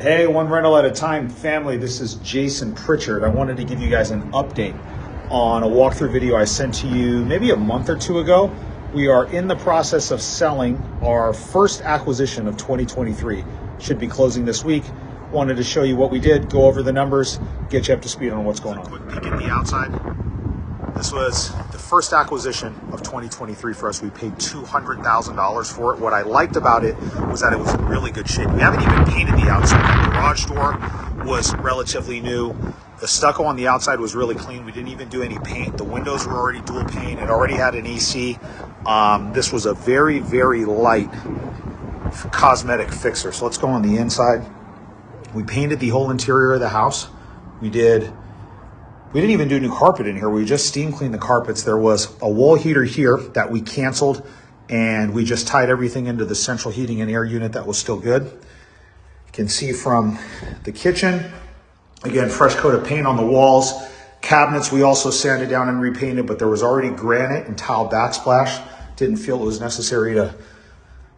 Hey, one rental at a time, family. This is Jason Pritchard. I wanted to give you guys an update on a walkthrough video I sent to you maybe a month or two ago. We are in the process of selling our first acquisition of 2023. Should be closing this week. Wanted to show you what we did, go over the numbers, get you up to speed on what's going on. Quick peek at the outside. This was the first acquisition of 2023 for us. We paid $200,000 for it. What I liked about it was that it was in really good shape. We haven't even painted the outside. The garage door was relatively new. The stucco on the outside was really clean. We didn't even do any paint. The windows were already dual pane. It already had an AC. This was a very, very light cosmetic fixer. So let's go on the inside. We painted the whole interior of the house. We didn't even do new carpet in here. We just steam cleaned the carpets. There was a wall heater here that we canceled, and we just tied everything into the central heating and air unit that was still good. You can see from the kitchen, again, fresh coat of paint on the walls. Cabinets we also sanded down and repainted, but there was already granite and tile backsplash. Didn't feel it was necessary to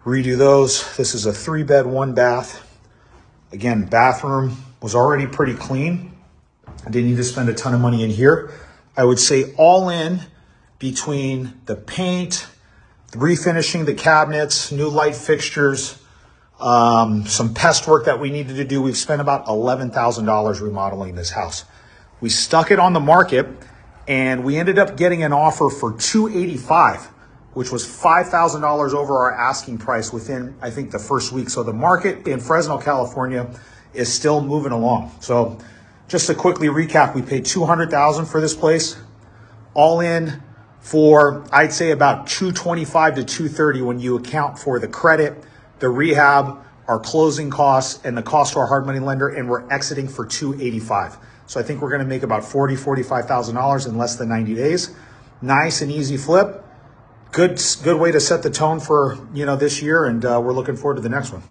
redo those. This is a 3-bed, 1-bath. Again, bathroom was already pretty clean. I didn't need to spend a ton of money in here. I would say all in between the paint, refinishing the cabinets, new light fixtures, some pest work that we needed to do. We've spent about $11,000 remodeling this house. We stuck it on the market and we ended up getting an offer for $285,000, which was $5,000 over our asking price within, I think, the first week. So the market in Fresno, California is still moving along. So just to quickly recap, we paid $200,000 for this place, all in for, I'd say, about $225,000 to $230,000 when you account for the credit, the rehab, our closing costs, and the cost to our hard money lender, and we're exiting for $285,000. So I think we're gonna make about $45,000 in less than 90 days. Nice and easy flip. Good way to set the tone for this year, and we're looking forward to the next one.